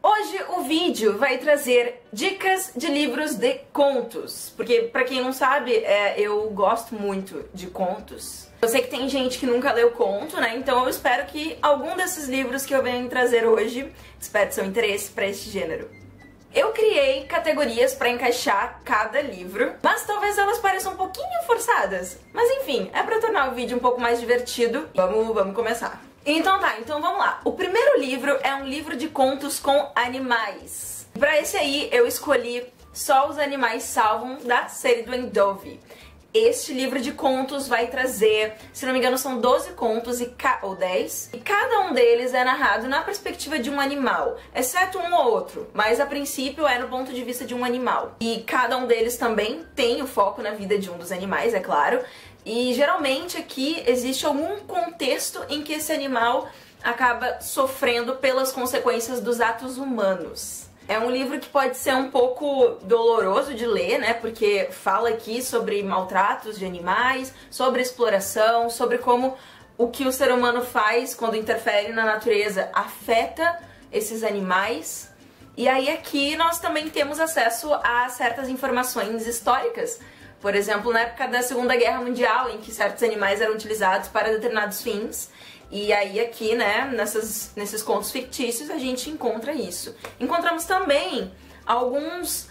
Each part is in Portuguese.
Hoje o vídeo vai trazer dicas de livros de contos, porque pra quem não sabe, eu gosto muito de contos. Eu sei que tem gente que nunca leu conto, né? Então eu espero que algum desses livros que eu venho trazer hoje desperte seu interesse pra este gênero. Eu criei categorias pra encaixar cada livro, mas talvez elas pareçam um pouquinho forçadas. Mas enfim, é pra tornar o vídeo um pouco mais divertido. Vamos começar. Então vamos lá. O primeiro livro é um livro de contos com animais. Pra esse aí eu escolhi Só os Animais Salvam, da série do Dove. Este livro de contos vai trazer, se não me engano, são 12 contos ou 10, e cada um deles é narrado na perspectiva de um animal, exceto um ou outro, mas a princípio é no ponto de vista de um animal. E cada um deles também tem o foco na vida de um dos animais, é claro, e geralmente aqui existe algum contexto em que esse animal acaba sofrendo pelas consequências dos atos humanos. É um livro que pode ser um pouco doloroso de ler, né? Porque fala aqui sobre maltratos de animais, sobre exploração, sobre como o que o ser humano faz quando interfere na natureza afeta esses animais. E aí aqui nós também temos acesso a certas informações históricas. Por exemplo, na época da Segunda Guerra Mundial, em que certos animais eram utilizados para determinados fins. E aí aqui, né, nesses contos fictícios, a gente encontra isso. Encontramos também alguns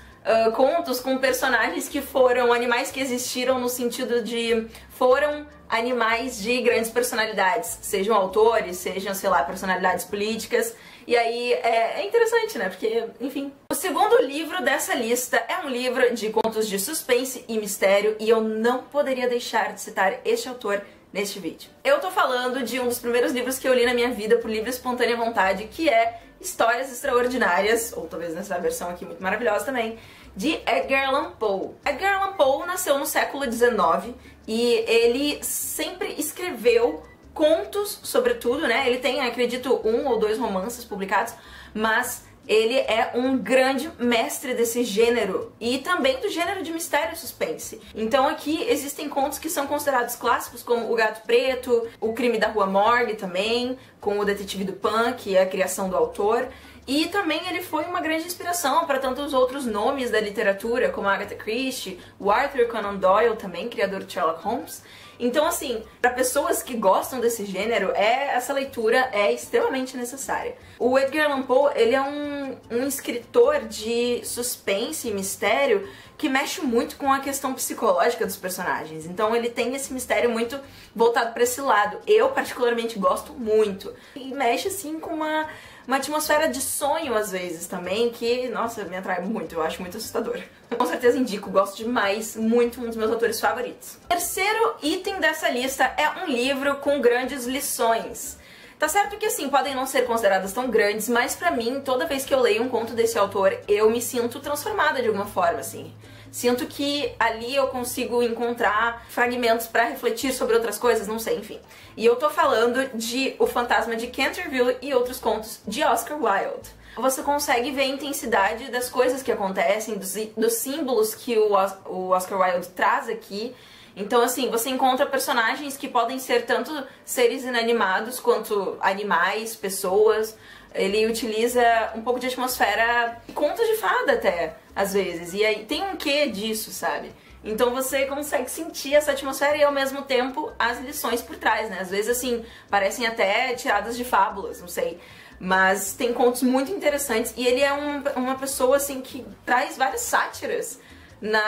contos com personagens que foram animais que existiram no sentido de foram animais de grandes personalidades, sejam autores, sejam, sei lá, personalidades políticas. E aí é interessante, né, porque, enfim. O segundo livro dessa lista é um livro de contos de suspense e mistério e eu não poderia deixar de citar este autor neste vídeo. Eu tô falando de um dos primeiros livros que eu li na minha vida por livre e espontânea vontade, que é Histórias Extraordinárias, ou talvez nessa versão aqui muito maravilhosa também, de Edgar Allan Poe. Edgar Allan Poe nasceu no século XIX e ele sempre escreveu contos, sobretudo, né? Ele tem, acredito, 1 ou 2 romances publicados, mas ele é um grande mestre desse gênero e também do gênero de mistério e suspense. Então aqui existem contos que são considerados clássicos, como O Gato Preto, O Crime da Rua Morgue também, com o Detetive Dupin, que é a criação do autor. E também ele foi uma grande inspiração para tantos outros nomes da literatura, como Agatha Christie, o Arthur Conan Doyle também, criador de Sherlock Holmes. Então, assim, para pessoas que gostam desse gênero, essa leitura é extremamente necessária. O Edgar Allan Poe, ele é um escritor de suspense e mistério que mexe muito com a questão psicológica dos personagens. Então ele tem esse mistério muito voltado para esse lado. Eu, particularmente, gosto muito. E mexe, assim, com uma atmosfera de sonho, às vezes, também, que, nossa, me atrai muito, eu acho muito assustador. Com certeza indico, gosto demais, muito, um dos meus autores favoritos. O terceiro item dessa lista é um livro com grandes lições. Tá certo que, assim, podem não ser consideradas tão grandes, mas pra mim, toda vez que eu leio um conto desse autor, eu me sinto transformada de alguma forma, assim. Sinto que ali eu consigo encontrar fragmentos pra refletir sobre outras coisas, não sei, enfim. E eu tô falando de O Fantasma de Canterville e Outros Contos, de Oscar Wilde. Você consegue ver a intensidade das coisas que acontecem, dos símbolos que o Oscar Wilde traz aqui. Então, assim, você encontra personagens que podem ser tanto seres inanimados quanto animais, pessoas. Ele utiliza um pouco de atmosfera, contos de fada até, às vezes. E aí tem um quê disso, sabe? Então você consegue sentir essa atmosfera e ao mesmo tempo as lições por trás, né? Às vezes, assim, parecem até tiradas de fábulas, não sei. Mas tem contos muito interessantes e ele é uma pessoa, assim, que traz várias sátiras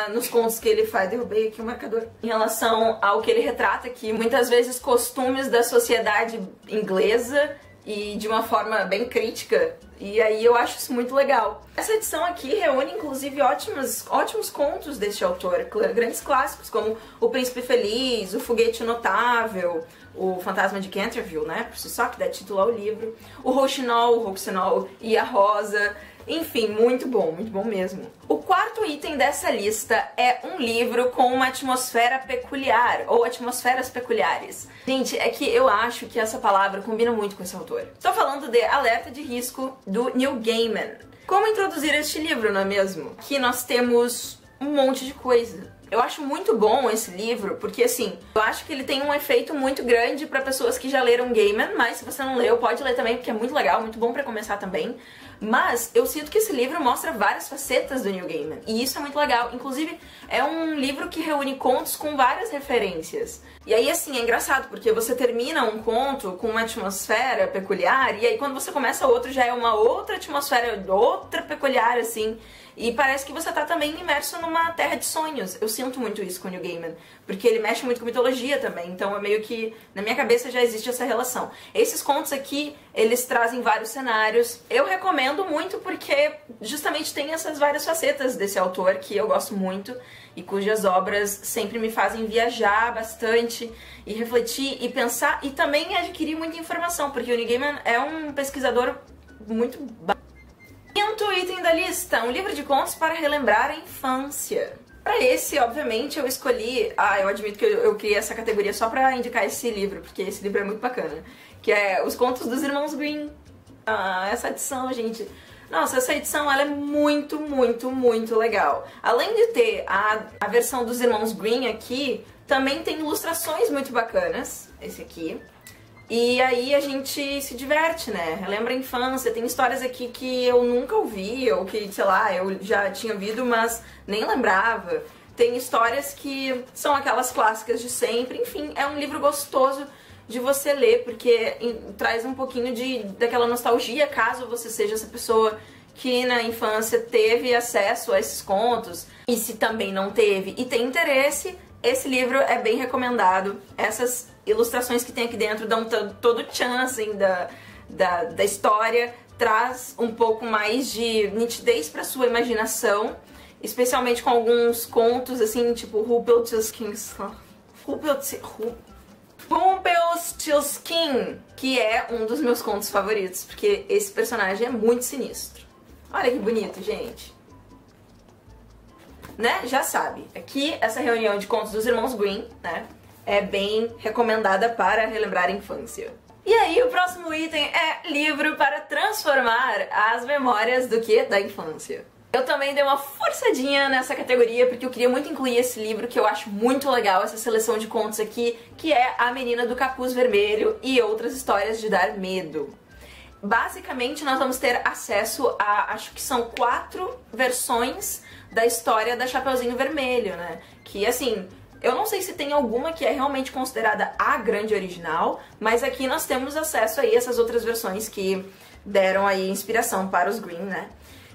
nos contos que ele faz. Derrubei aqui o marcador. Em relação ao que ele retrata aqui, muitas vezes costumes da sociedade inglesa e de uma forma bem crítica, e aí eu acho isso muito legal. Essa edição aqui reúne inclusive ótimos contos deste autor, grandes clássicos como O Príncipe Feliz, O Foguete Notável, O Fantasma de Canterville, né, por si só, que dá título ao livro, O Rouxinol e a Rosa. Enfim, muito bom mesmo. O quarto item dessa lista é um livro com uma atmosfera peculiar, ou atmosferas peculiares. Gente, é que eu acho que essa palavra combina muito com esse autor. Estou falando de Alerta de Risco, do Neil Gaiman. Como introduzir este livro, não é mesmo? Aqui nós temos um monte de coisa. Eu acho muito bom esse livro, porque assim, eu acho que ele tem um efeito muito grande pra pessoas que já leram Gaiman, mas se você não leu, pode ler também, porque é muito legal, muito bom pra começar também. Mas eu sinto que esse livro mostra várias facetas do Neil Gaiman, e isso é muito legal. Inclusive, é um livro que reúne contos com várias referências. E aí, assim, é engraçado, porque você termina um conto com uma atmosfera peculiar, e aí quando você começa outro já é uma outra atmosfera, outra peculiar, assim. E parece que você tá também imerso numa terra de sonhos. Eu sinto muito isso com o Neil Gaiman, porque ele mexe muito com mitologia também, então é meio que, na minha cabeça já existe essa relação. Esses contos aqui, eles trazem vários cenários. Eu recomendo muito porque justamente tem essas várias facetas desse autor que eu gosto muito e cujas obras sempre me fazem viajar bastante e refletir e pensar e também adquirir muita informação, porque o Neil Gaiman é um pesquisador muito quinto item da lista, um livro de contos para relembrar a infância. Para esse, obviamente, eu escolhi... eu admito que eu criei essa categoria só pra indicar esse livro, porque esse livro é muito bacana. Que é Os Contos dos Irmãos Grimm. Essa edição, gente... Nossa, essa edição, ela é muito, muito, muito legal. Além de ter a versão dos Irmãos Grimm aqui, também tem ilustrações muito bacanas. Esse aqui. E aí a gente se diverte, né? Relembra a infância, tem histórias aqui que eu nunca ouvi, ou que, sei lá, eu já tinha ouvido, mas nem lembrava. Tem histórias que são aquelas clássicas de sempre, enfim, é um livro gostoso de você ler, porque traz um pouquinho daquela nostalgia, caso você seja essa pessoa que na infância teve acesso a esses contos, e se também não teve e tem interesse, esse livro é bem recomendado. Essas ilustrações que tem aqui dentro dão todo o chance da história, traz um pouco mais de nitidez para sua imaginação, especialmente com alguns contos assim, tipo Rumpelstiltskin, que é um dos meus contos favoritos, porque esse personagem é muito sinistro. Olha que bonito, gente. Né? Já sabe, aqui essa reunião de contos dos Irmãos Grimm, né, é bem recomendada para relembrar a infância. E aí o próximo item é livro para transformar as memórias do que? Da infância. Eu também dei uma forçadinha nessa categoria porque eu queria muito incluir esse livro que eu acho muito legal, essa seleção de contos aqui, que é A Menina do Capuz Vermelho e Outras Histórias de Dar Medo. Basicamente nós vamos ter acesso a, acho que são 4 versões da história da Chapeuzinho Vermelho, né? Que assim, eu não sei se tem alguma que é realmente considerada a grande original, mas aqui nós temos acesso aí a essas outras versões que deram aí inspiração para os Grimm, né?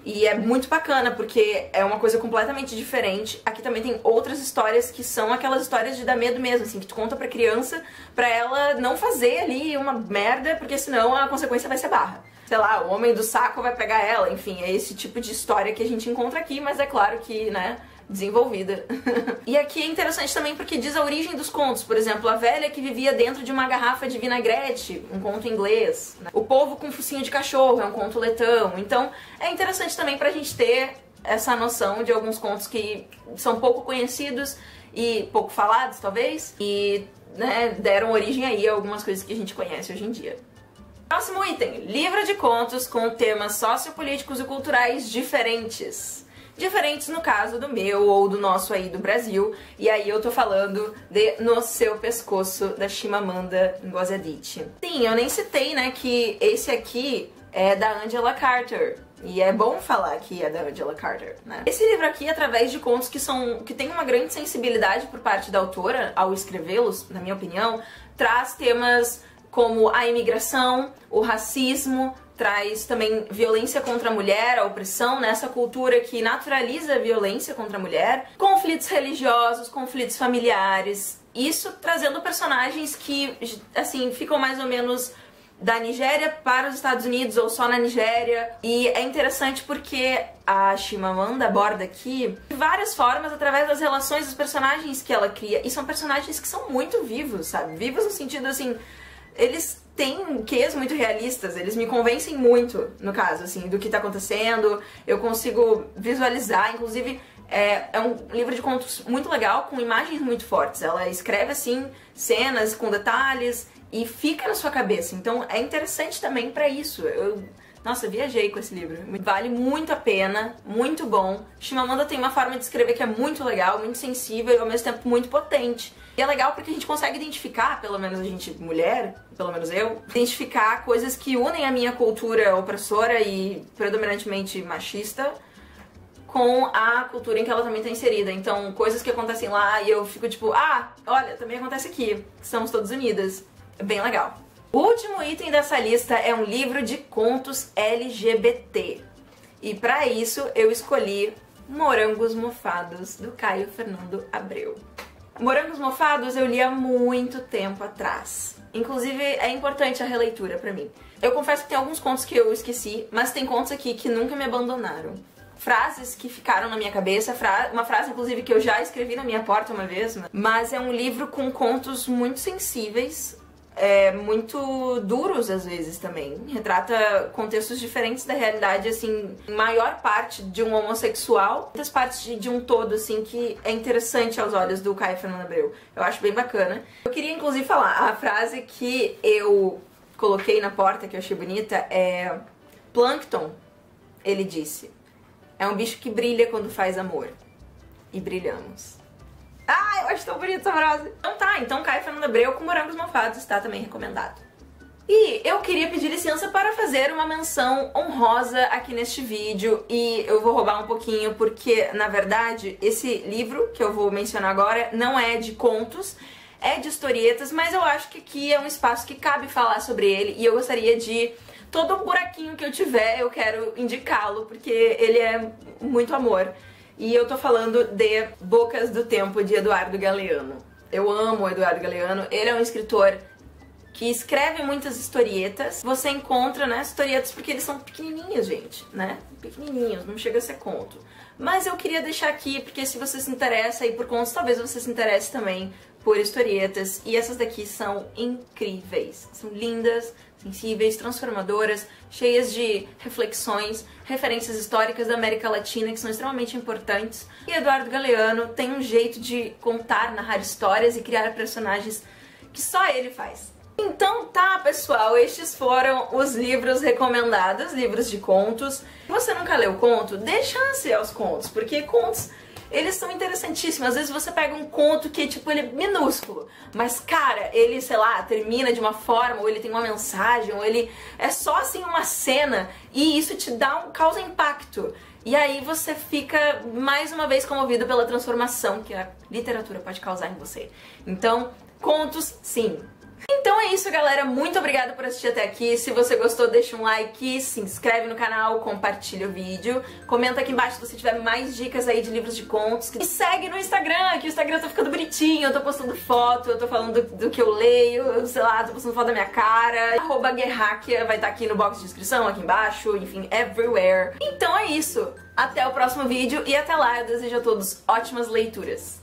E é muito bacana, porque é uma coisa completamente diferente. Aqui também tem outras histórias que são aquelas histórias de dar medo mesmo, assim, que tu conta pra criança pra ela não fazer ali uma merda, porque senão a consequência vai ser barra. Sei lá, o homem do saco vai pegar ela, enfim, é esse tipo de história que a gente encontra aqui, mas é claro que, né, desenvolvida. E aqui é interessante também porque diz a origem dos contos. Por exemplo, a velha que vivia dentro de uma garrafa de vinagrete, um conto inglês, né? O povo com focinho de cachorro, é um conto letão. Então é interessante também pra gente ter essa noção de alguns contos que são pouco conhecidos e pouco falados, talvez, e, né, deram origem aí a algumas coisas que a gente conhece hoje em dia. Próximo item, livro de contos com temas sociopolíticos e culturais diferentes. Diferentes no caso do meu ou do nosso aí do Brasil. E aí eu tô falando de No Seu Pescoço, da Chimamanda Ngozi Adichie. Sim, eu nem citei, né, que esse aqui é da Angela Carter. E é bom falar que é da Angela Carter, né? Esse livro aqui, através de contos que tem uma grande sensibilidade por parte da autora ao escrevê-los, na minha opinião, traz temas como a imigração, o racismo, traz também violência contra a mulher, a opressão, nessa cultura que naturaliza a violência contra a mulher, conflitos religiosos, conflitos familiares, isso trazendo personagens que, assim, ficam mais ou menos da Nigéria para os Estados Unidos ou só na Nigéria. E é interessante porque a Chimamanda aborda aqui de várias formas através das relações dos personagens que ela cria, e são personagens que são muito vivos, sabe? Vivos no sentido, assim, eles têm quês muito realistas, eles me convencem muito, no caso, assim, do que tá acontecendo, eu consigo visualizar, inclusive é um livro de contos muito legal, com imagens muito fortes, ela escreve, assim, cenas com detalhes e fica na sua cabeça, então é interessante também pra isso. Nossa, viajei com esse livro. Vale muito a pena, muito bom. Chimamanda tem uma forma de escrever que é muito legal, muito sensível e ao mesmo tempo muito potente. E é legal porque a gente consegue identificar, pelo menos a gente mulher, pelo menos eu, identificar coisas que unem a minha cultura opressora e predominantemente machista com a cultura em que ela também tá inserida. Então, coisas que acontecem lá e eu fico tipo, ah, olha, também acontece aqui. Estamos todas unidas. É bem legal. O último item dessa lista é um livro de contos LGBT. E pra isso eu escolhi Morangos Mofados, do Caio Fernando Abreu. Morangos Mofados eu li há muito tempo atrás. Inclusive é importante a releitura pra mim. Eu confesso que tem alguns contos que eu esqueci, mas tem contos aqui que nunca me abandonaram. Frases que ficaram na minha cabeça, uma frase inclusive que eu já escrevi na minha porta uma vez, mas é um livro com contos muito sensíveis, muito duros às vezes também. Retrata contextos diferentes da realidade, assim, em maior parte de um homossexual, muitas partes de um todo, assim, que é interessante aos olhos do Caio Fernando Abreu. Eu acho bem bacana. Eu queria inclusive falar, a frase que eu coloquei na porta, que eu achei bonita, é: Plâncton, ele disse, é um bicho que brilha quando faz amor. E brilhamos. Ah, eu acho tão bonita essa frase. Então Caio Fernando Abreu com Morangos Mofados está também recomendado. E eu queria pedir licença para fazer uma menção honrosa aqui neste vídeo. E eu vou roubar um pouquinho porque, na verdade, esse livro que eu vou mencionar agora não é de contos, é de historietas, mas eu acho que aqui é um espaço que cabe falar sobre ele e eu gostaria de... Todo um buraquinho que eu tiver, eu quero indicá-lo, porque ele é muito amor. E eu tô falando de Bocas do Tempo, de Eduardo Galeano. Eu amo o Eduardo Galeano, ele é um escritor que escreve muitas historietas. Você encontra, né, historietas porque eles são pequenininhos, gente, né? Pequenininhos, não chega a ser conto. Mas eu queria deixar aqui, porque se você se interessa aí por contos, talvez você se interesse também por historietas. E essas daqui são incríveis, são lindas, sensíveis, transformadoras, cheias de reflexões, referências históricas da América Latina que são extremamente importantes. E Eduardo Galeano tem um jeito de contar, narrar histórias e criar personagens que só ele faz. Então tá, pessoal, estes foram os livros recomendados, livros de contos. Se você nunca leu conto, dê chance aos contos, porque contos, eles são interessantíssimos. Às vezes você pega um conto que, tipo, ele é minúsculo, mas, cara, ele, sei lá, termina de uma forma, ou ele tem uma mensagem, ou ele é só, assim, uma cena, e isso te causa impacto. E aí você fica, mais uma vez, comovido pela transformação que a literatura pode causar em você. Então, contos, sim. Então é isso, galera, muito obrigada por assistir até aqui. Se você gostou, deixa um like, se inscreve no canal, compartilha o vídeo, comenta aqui embaixo se você tiver mais dicas aí de livros de contos, e segue no Instagram, que o Instagram tá ficando bonitinho, eu tô postando foto, eu tô falando do que eu leio, eu, sei lá, tô postando foto da minha cara. @guerrakia vai estar aqui no box de descrição, aqui embaixo, enfim, everywhere. Então é isso, até o próximo vídeo e até lá eu desejo a todos ótimas leituras.